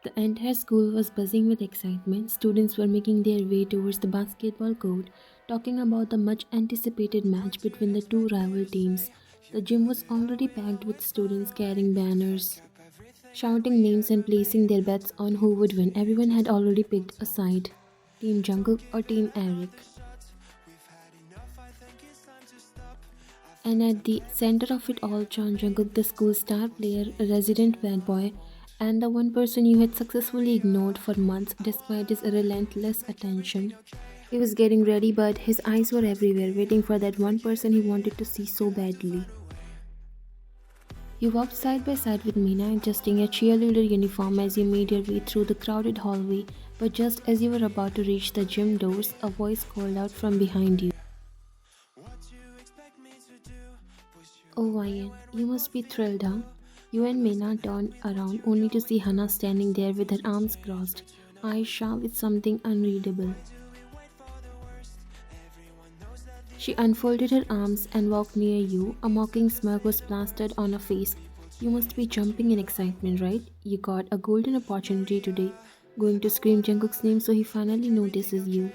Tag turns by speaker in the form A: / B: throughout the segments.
A: The entire school was buzzing with excitement. Students were making their way towards the basketball court, talking about the much anticipated match between the two rival teams. The gym was already packed with students carrying banners, shouting names and placing their bets on who would win. Everyone had already picked a side, Team Jungkook or Team Eric. And at the center of it all, Chan Jungkook, the school star player, resident bad boy, and the one person you had successfully ignored for months despite his relentless attention. He was getting ready, but his eyes were everywhere, waiting for that one person he wanted to see so badly. You walked side by side with Meena, adjusting your cheerleader uniform as you made your way through the crowded hallway. But just as you were about to reach the gym doors, a voice called out from behind you. Oh, Ian, you must be thrilled, huh? You and Meena turned around only to see Hannah standing there with her arms crossed, eyes sharp with something unreadable. She unfolded her arms and walked near you. A mocking smirk was plastered on her face. You must be jumping in excitement, right? You got a golden opportunity today. Going to scream Jungkook's name so he finally notices you.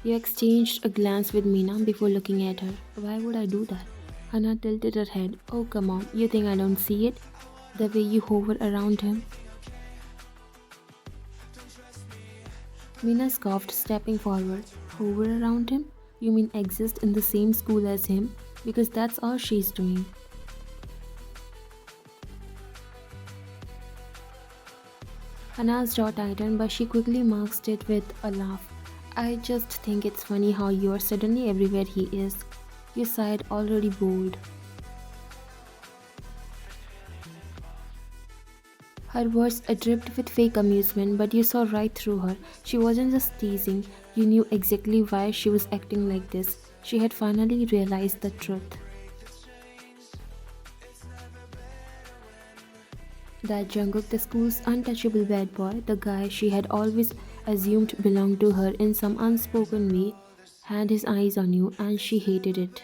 A: You exchanged a glance with Meena before looking at her. Why would I do that? Hannah tilted her head. Oh, come on, you think I don't see it? The way you hover around him. Meena scoffed, stepping forward. Hover around him? You mean exist in the same school as him? Because that's all she's doing. Hannah's jaw tightened, but she quickly masked it with a laugh. I just think it's funny how you're suddenly everywhere he is. You sighed, already bored. Her words dripped with fake amusement, but you saw right through her. She wasn't just teasing, you knew exactly why she was acting like this. She had finally realized the truth. That Jungkook, the school's untouchable bad boy, the guy she had always assumed belonged to her in some unspoken way, had his eyes on you and she hated it.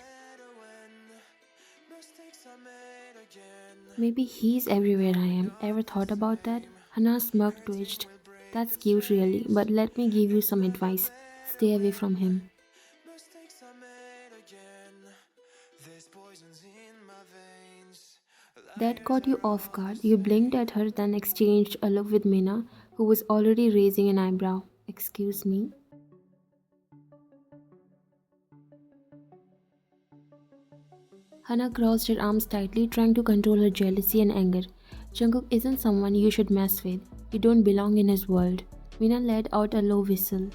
A: Maybe he's everywhere I am. Ever thought about that? Hannah's smirk twitched. That's cute really, but let me give you some advice. Stay away from him. That caught you off guard. You blinked at her, then exchanged a look with Mina, who was already raising an eyebrow. Excuse me? Hannah crossed her arms tightly, trying to control her jealousy and anger. Jungkook isn't someone you should mess with. You don't belong in his world. Mina let out a low whistle.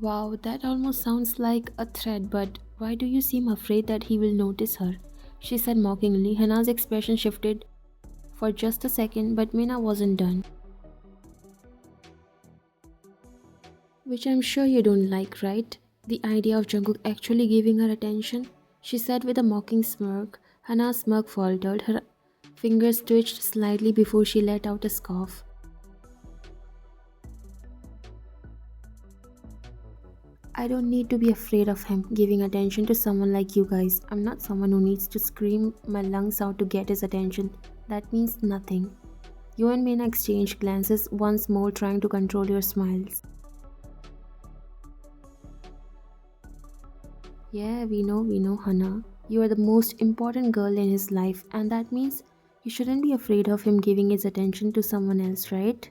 A: Wow, that almost sounds like a threat, but why do you seem afraid that he will notice her? She said mockingly. Hannah's expression shifted for just a second, but Mina wasn't done. Which I'm sure you don't like, right? The idea of Jungkook actually giving her attention? She said with a mocking smirk. Hannah's smirk faltered. Her fingers twitched slightly before she let out a scoff. I don't need to be afraid of him giving attention to someone like you guys. I'm not someone who needs to scream my lungs out to get his attention. That means nothing. You and Mina exchanged glances once more, trying to control your smiles. Yeah, we know, Hannah. You are the most important girl in his life, and that means you shouldn't be afraid of him giving his attention to someone else, right?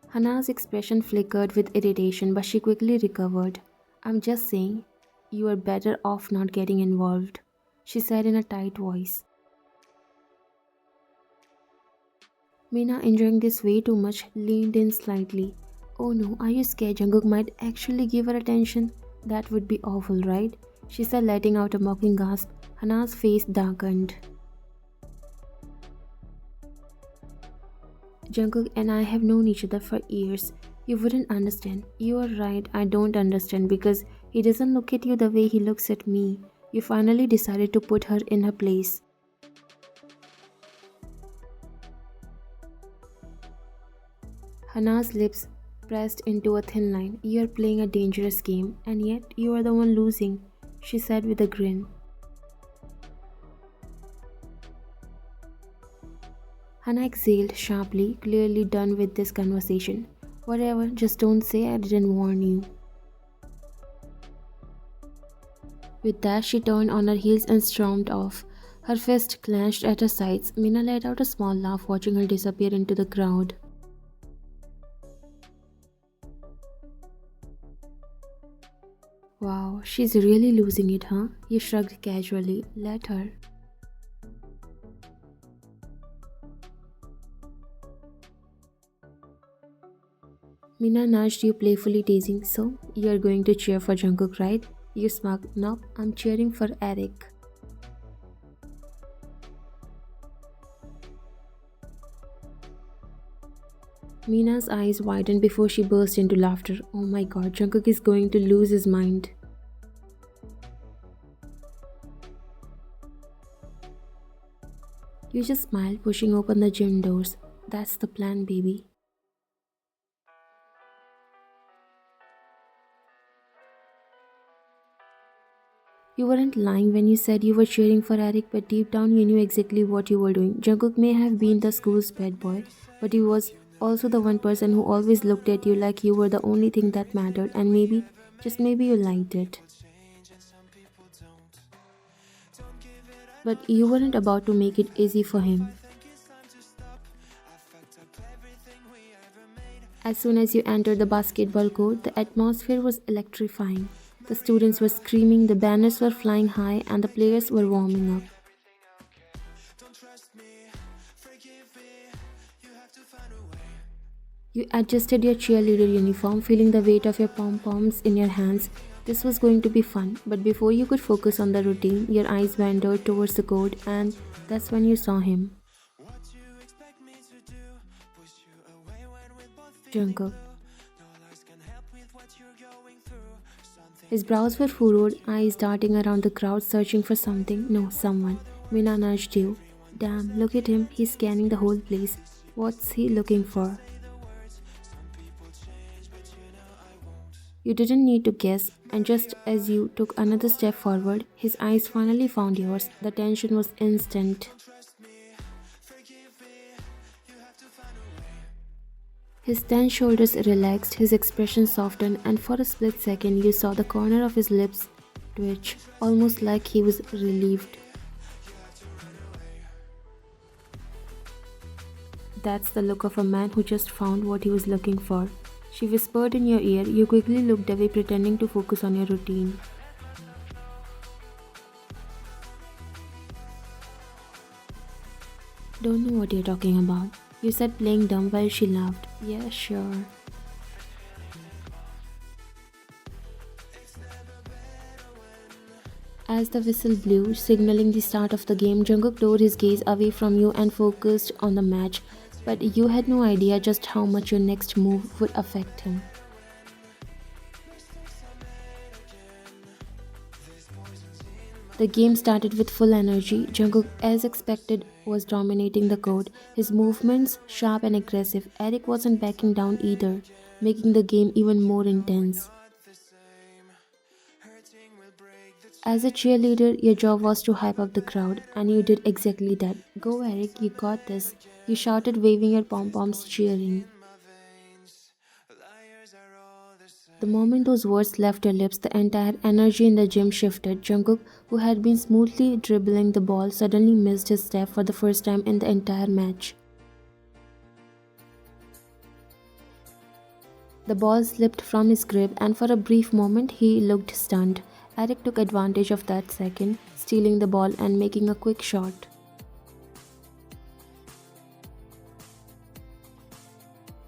A: Hannah's expression flickered with irritation, but she quickly recovered. I'm just saying, you are better off not getting involved, she said in a tight voice. Mina, enjoying this way too much, leaned in slightly. Oh no, are you scared Jungkook might actually give her attention? That would be awful, right? She said, letting out a mocking gasp. Hannah's face darkened. Jungkook and I have known each other for years. You wouldn't understand. You are right, I don't understand because he doesn't look at you the way he looks at me. You finally decided to put her in her place. Hannah's lips pressed into a thin line. You are playing a dangerous game, and yet you are the one losing. she said with a grin. Hannah exhaled sharply, clearly done with this conversation. Whatever, just don't say I didn't warn you. With that, she turned on her heels and stormed off. Her fist clenched at her sides. Mina let out a small laugh watching her disappear into the crowd. Wow, she's really losing it, huh? He shrugged casually. Let her. Mina nudged you playfully, teasing. So, you're going to cheer for Jungkook, right? You smirked. Nope, I'm cheering for Eric. Mina's eyes widened before she burst into laughter. Oh my god, Jungkook is going to lose his mind. You just smiled, pushing open the gym doors. That's the plan, baby. You weren't lying when you said you were cheering for Eric, but deep down you knew exactly what you were doing. Jungkook may have been the school's bad boy, but he was also the one person who always looked at you like you were the only thing that mattered, and maybe, just maybe, you liked it. But you weren't about to make it easy for him. As soon as you entered the basketball court, the atmosphere was electrifying. The students were screaming, the banners were flying high, and the players were warming up. You adjusted your cheerleader uniform, feeling the weight of your pom-poms in your hands. This was going to be fun, but before you could focus on the routine, your eyes wandered towards the court, and that's when you saw him. Jungkook. His brows were furrowed, eyes darting around the crowd, searching for something. No, someone. Mina nudged you. Damn, look at him. He's scanning the whole place. What's he looking for? You didn't need to guess, and just as you took another step forward, his eyes finally found yours. The tension was instant. His tense shoulders relaxed, his expression softened, and for a split second you saw the corner of his lips twitch, almost like he was relieved. That's the look of a man who just found what he was looking for. She whispered in your ear. You quickly looked away, pretending to focus on your routine. Don't know what you're talking about, you said, playing dumb while she laughed. Yeah, sure. As the whistle blew, signaling the start of the game, Jungkook tore his gaze away from you and focused on the match. But you had no idea just how much your next move would affect him. The game started with full energy. Jungkook, as expected, was dominating the court, his movements sharp and aggressive. Eric wasn't backing down either, making the game even more intense. As a cheerleader, your job was to hype up the crowd, and you did exactly that. Go Eric, you got this, you shouted, waving your pom-poms, cheering. The moment those words left your lips, the entire energy in the gym shifted. Jungkook, who had been smoothly dribbling the ball, suddenly missed his step for the first time in the entire match. The ball slipped from his grip, and for a brief moment he looked stunned. Eric took advantage of that second, stealing the ball and making a quick shot.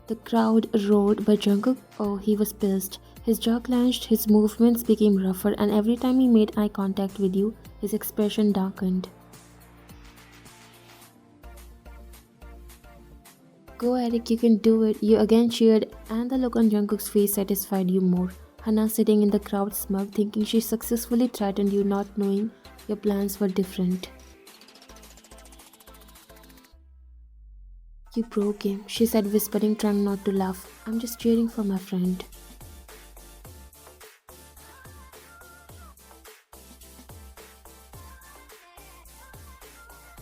A: The crowd roared, but Jungkook, oh, he was pissed. His jaw clenched, his movements became rougher, and every time he made eye contact with you, his expression darkened. Go Eric, you can do it, you again cheered, and the look on Jungkook's face satisfied you more. Hannah, sitting in the crowd, smug, thinking she successfully threatened you, not knowing your plans were different. You broke him, she said, whispering, trying not to laugh. I'm just cheering for my friend.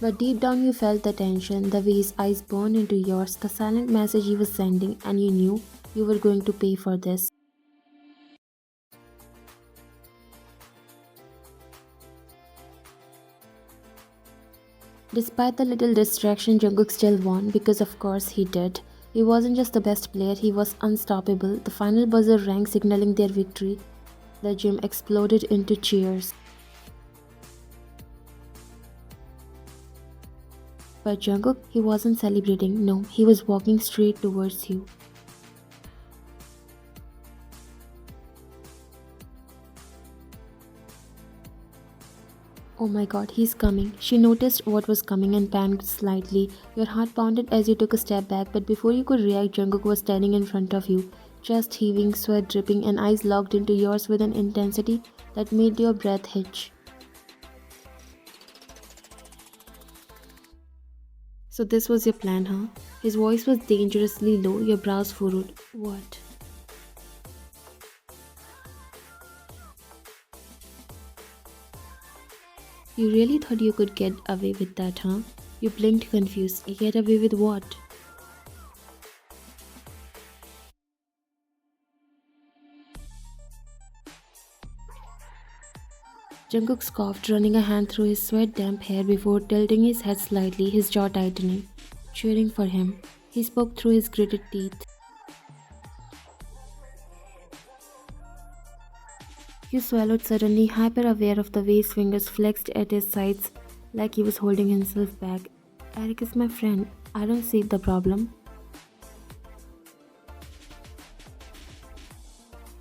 A: But deep down you felt the tension, the way his eyes burned into yours, the silent message he was sending, and you knew you were going to pay for this. Despite the little distraction, Jungkook still won because of course he did. He wasn't just the best player, he was unstoppable. The final buzzer rang signaling their victory. The gym exploded into cheers. But Jungkook, he wasn't celebrating, no, he was walking straight towards you. Oh my god, he's coming. She noticed what was coming and panicked slightly. Your heart pounded as you took a step back, but before you could react, Jungkook was standing in front of you, chest heaving, sweat dripping, and eyes locked into yours with an intensity that made your breath hitch. So this was your plan, huh? His voice was dangerously low, your brows furrowed. What? You really thought you could get away with that, huh? You blinked confused. Get away with what? Jungkook scoffed, running a hand through his sweat-damp hair before tilting his head slightly, his jaw tightening. Cheering for him, he spoke through his gritted teeth. You swallowed suddenly, hyper-aware of the way his fingers flexed at his sides like he was holding himself back. Eric is my friend. I don't see the problem.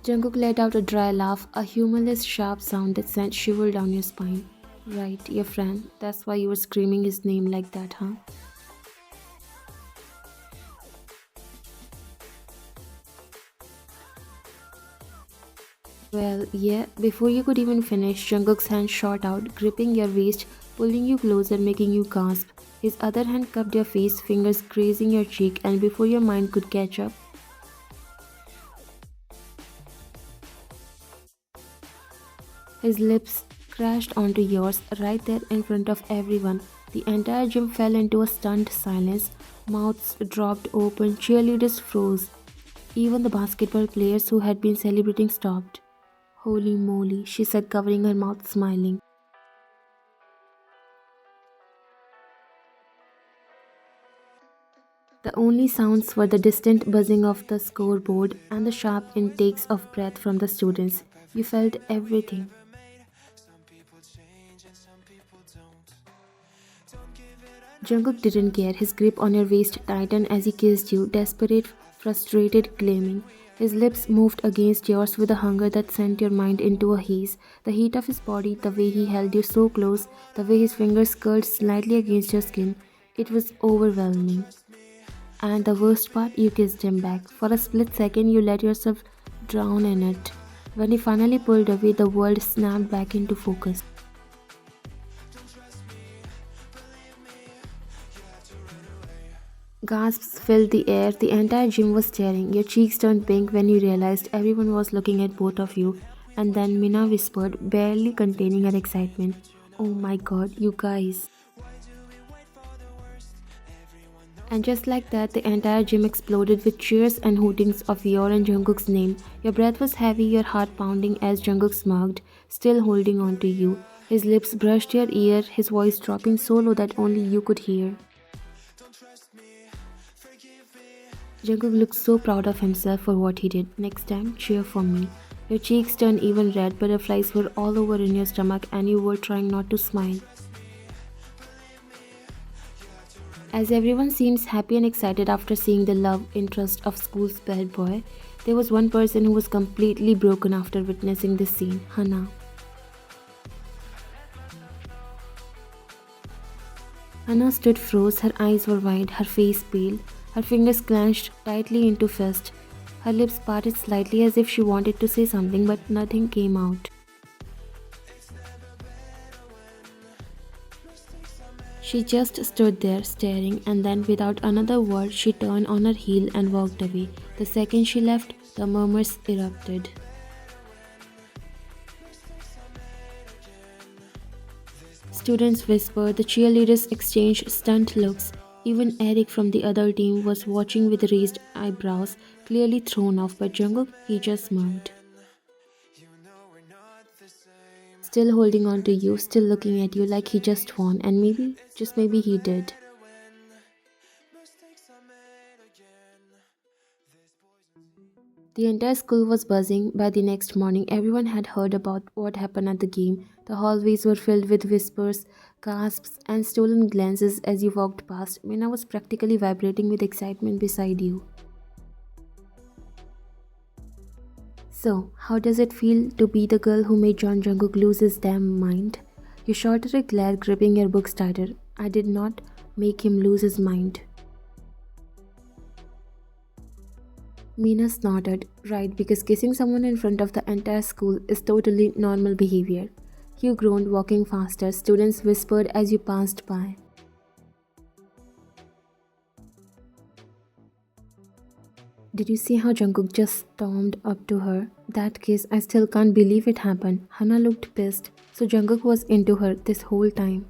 A: Jungkook let out a dry laugh, a humorless sharp sound that sent shiver down your spine. Right, your friend. That's why you were screaming his name like that, huh? Well, yeah, before you could even finish, Jungkook's hand shot out, gripping your waist, pulling you closer, making you gasp. His other hand cupped your face, fingers grazing your cheek, and before your mind could catch up, his lips crashed onto yours right there in front of everyone. The entire gym fell into a stunned silence. Mouths dropped open, cheerleaders froze. Even the basketball players who had been celebrating stopped. Holy moly, she said, covering her mouth, smiling. The only sounds were the distant buzzing of the scoreboard and the sharp intakes of breath from the students. You felt everything. Jungkook didn't care. His grip on your waist tightened as he kissed you, desperate, frustrated, claiming. His lips moved against yours with a hunger that sent your mind into a haze. The heat of his body, the way he held you so close, the way his fingers curled slightly against your skin, it was overwhelming. And the worst part, you kissed him back. For a split second, you let yourself drown in it. When he finally pulled away, the world snapped back into focus. Gasps filled the air. The entire gym was staring. Your cheeks turned pink when you realized everyone was looking at both of you. And then Mina whispered, barely containing her excitement, "Oh my god, you guys." And just like that, the entire gym exploded with cheers and hootings of your and Jungkook's name. Your breath was heavy, your heart pounding as Jungkook smirked, still holding on to you. His lips brushed your ear, his voice dropping so low that only you could hear. Jungkook looked so proud of himself for what he did. Next time, cheer for me. Your cheeks turned even red, butterflies were all over in your stomach and you were trying not to smile. As everyone seems happy and excited after seeing the love interest of school's bad boy, there was one person who was completely broken after witnessing this scene, Hana. Hana stood froze, her eyes were wide, her face pale, her fingers clenched tightly into fist. Her lips parted slightly as if she wanted to say something, but nothing came out. She just stood there staring, and then without another word she turned on her heel and walked away. The second she left, the murmurs erupted. Students whispered, the cheerleaders exchanged stunned looks. Even Eric from the other team was watching with raised eyebrows, clearly thrown off by Jungkook. He just smirked. Still holding on to you, still looking at you like he just won, and maybe, just maybe he did. The entire school was buzzing. By the next morning, everyone had heard about what happened at the game. The hallways were filled with whispers, gasps, and stolen glances as you walked past. Mina was practically vibrating with excitement beside you. So, how does it feel to be the girl who made John Jungkook lose his damn mind? You shot her a glare, gripping your books tighter. I did not make him lose his mind. Mina snorted. Right, because kissing someone in front of the entire school is totally normal behavior. You groaned, walking faster. Students whispered as you passed by. Did you see how Jungkook just stormed up to her? That kiss, I still can't believe it happened. Hana looked pissed. So Jungkook was into her this whole time.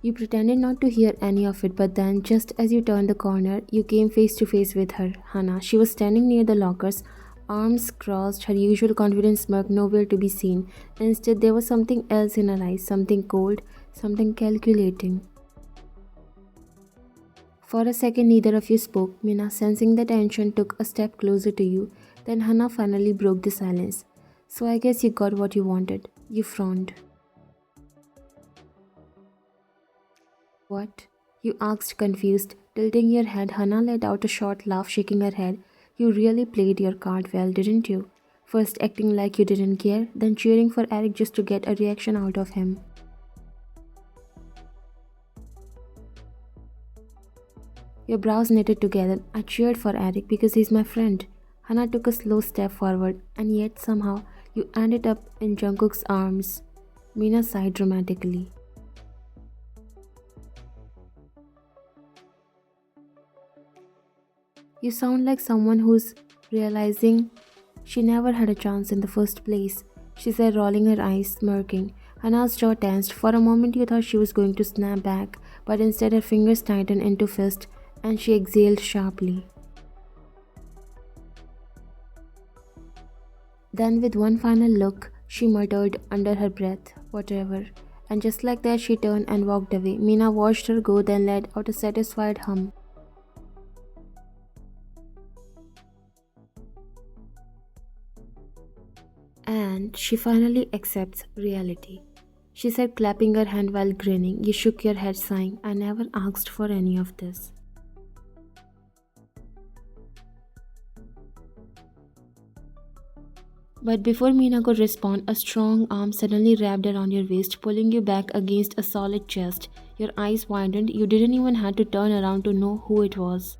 A: You pretended not to hear any of it, but then, just as you turned the corner, you came face to face with her, Hana. She was standing near the lockers, arms crossed, her usual confident smirk nowhere to be seen. Instead, there was something else in her eyes, something cold, something calculating. For a second, neither of you spoke. Mina, sensing the tension, took a step closer to you. Then Hana finally broke the silence. So I guess you got what you wanted. You frowned. What? You asked, confused. Tilting your head, Hana let out a short laugh, shaking her head. You really played your card well, didn't you? First acting like you didn't care, then cheering for Eric just to get a reaction out of him. Your brows knitted together. I cheered for Eric because he's my friend. Hana took a slow step forward, and yet somehow you ended up in Jungkook's arms. Mina sighed dramatically. You sound like someone who's realizing she never had a chance in the first place, she said, rolling her eyes, smirking. Hana's jaw tensed. For a moment you thought she was going to snap back, but instead her fingers tightened into fist and she exhaled sharply. Then with one final look, she muttered under her breath, whatever. And just like that she turned and walked away. Mina watched her go, then let out a satisfied hum. And she finally accepts reality, she said, clapping her hand while grinning. You shook your head, sighing. I never asked for any of this. But before Meena could respond, a strong arm suddenly wrapped around your waist, pulling you back against a solid chest. Your eyes widened. You didn't even have to turn around to know who it was.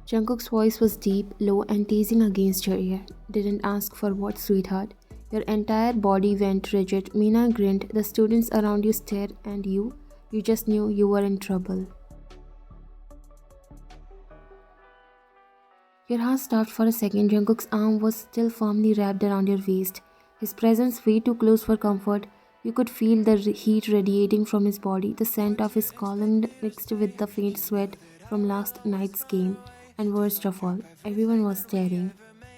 A: Jungkook's voice was deep, low, and teasing against your ear. Didn't ask for what, sweetheart? Your entire body went rigid. Meena grinned. The students around you stared, and you just knew you were in trouble. Your heart stopped for a second. Jungkook's arm was still firmly wrapped around your waist. His presence way too close for comfort. You could feel the heat radiating from his body, the scent of his cologne mixed with the faint sweat from last night's game. And worst of all, everyone was staring.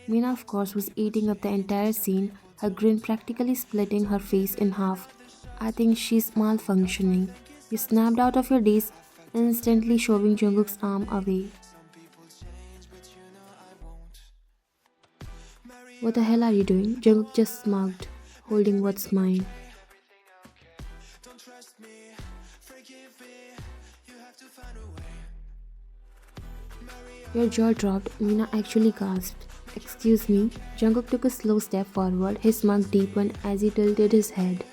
A: Meena, of course, was eating up the entire scene, her grin practically splitting her face in half. I think she's malfunctioning. You snapped out of your daze, instantly shoving Jungkook's arm away. What the hell are you doing? Jungkook just smirked, holding what's mine. Your jaw dropped. Meena actually gasped. Excuse me? Jungkook took a slow step forward. His smirk deepened as he tilted his head.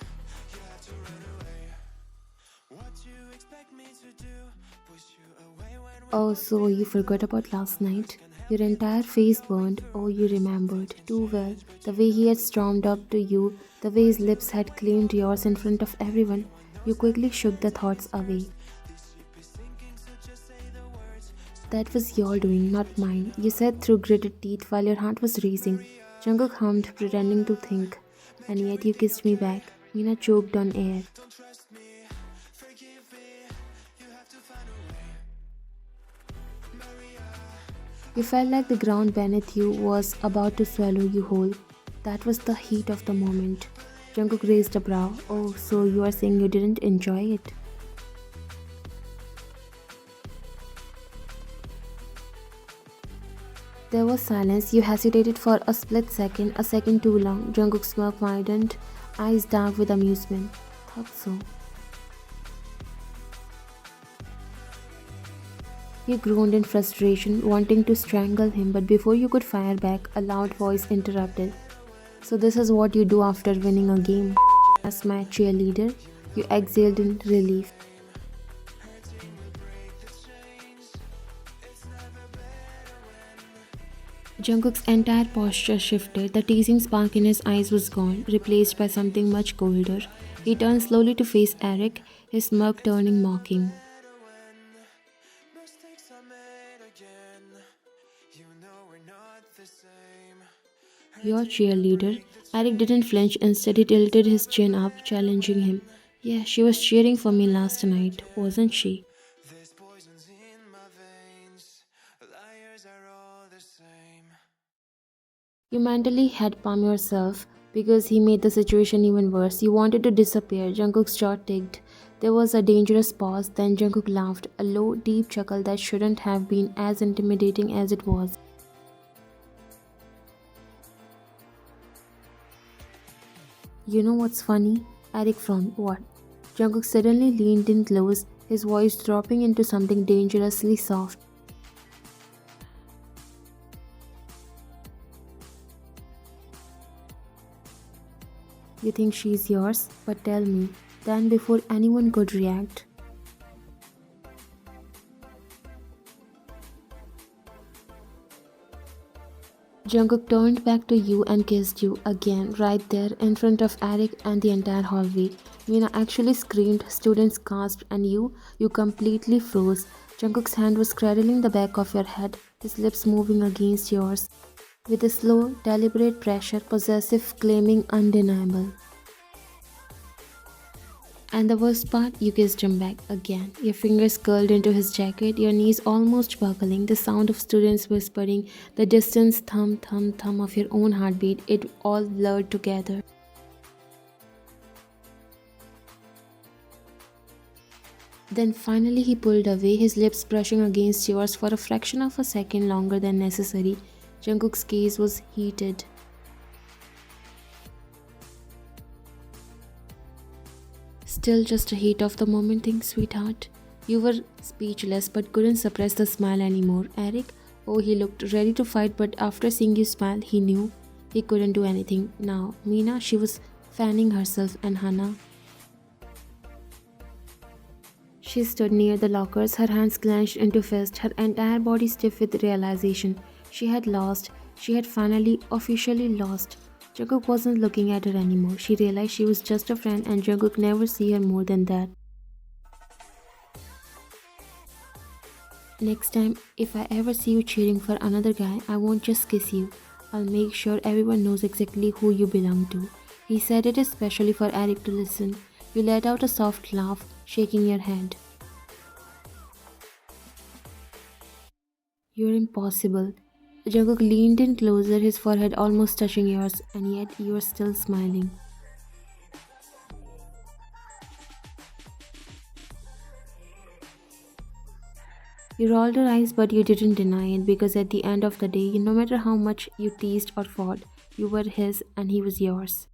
A: Oh, so you forgot about last night? Your entire face burned. Oh, you remembered too well. The way he had stormed up to you, the way his lips had claimed yours in front of everyone. You quickly shook the thoughts away. That was your doing, not mine, you said through gritted teeth while your heart was racing. Jungkook hummed, pretending to think. And yet you kissed me back. Mina choked on air. You felt like the ground beneath you was about to swallow you whole. That was the heat of the moment. Jungkook raised a brow. Oh, so you are saying you didn't enjoy it? There was silence. You hesitated for a second too long. Jungkook's smirk widened, eyes dark with amusement. Thought so. You groaned in frustration, wanting to strangle him, but before you could fire back, a loud voice interrupted. So this is what you do after winning a game? As my cheerleader, you exhaled in relief. Jungkook's entire posture shifted. The teasing spark in his eyes was gone, replaced by something much colder. He turned slowly to face Eric, his smirk turning mocking. Your cheerleader? Eric didn't flinch, instead, he tilted his chin up, challenging him. Yeah, she was cheering for me last night, wasn't she? You mentally head palm yourself because he made the situation even worse. You wanted to disappear. Jungkook's jaw ticked. There was a dangerous pause, then Jungkook laughed, a low, deep chuckle that shouldn't have been as intimidating as it was. You know what's funny? Eric frowned. What? Jungkook suddenly leaned in close, his voice dropping into something dangerously soft. You think she's yours? But tell me. Then before anyone could react. Jungkook turned back to you and kissed you again, right there in front of Eric and the entire hallway. Mina actually screamed, students gasped, and you completely froze. Jungkook's hand was cradling the back of your head, his lips moving against yours. With a slow, deliberate pressure, possessive, claiming undeniable. And the worst part, you kissed him back again. Your fingers curled into his jacket, your knees almost buckling, the sound of students whispering, the distant thump, thump, thump of your own heartbeat, it all blurred together. Then finally he pulled away, his lips brushing against yours for a fraction of a second longer than necessary. Jungkook's gaze was heated. Still just a heat of the moment thing, sweetheart. You were speechless but couldn't suppress the smile anymore. Eric? Oh, he looked ready to fight, but after seeing you smile, he knew he couldn't do anything. Now, Mina, she was fanning herself, and Hannah. She stood near the lockers, her hands clenched into fists, her entire body stiff with realization. She had lost. She had finally, officially lost. Jungkook wasn't looking at her anymore. She realized she was just a friend and Jungkook never see her more than that. Next time, if I ever see you cheering for another guy, I won't just kiss you. I'll make sure everyone knows exactly who you belong to. He said it especially for Eric to listen. You let out a soft laugh, shaking your head. You're impossible. Jungkook leaned in closer, his forehead almost touching yours, and yet you are still smiling. You rolled your eyes, but you didn't deny it, because at the end of the day, no matter how much you teased or fought, you were his and he was yours.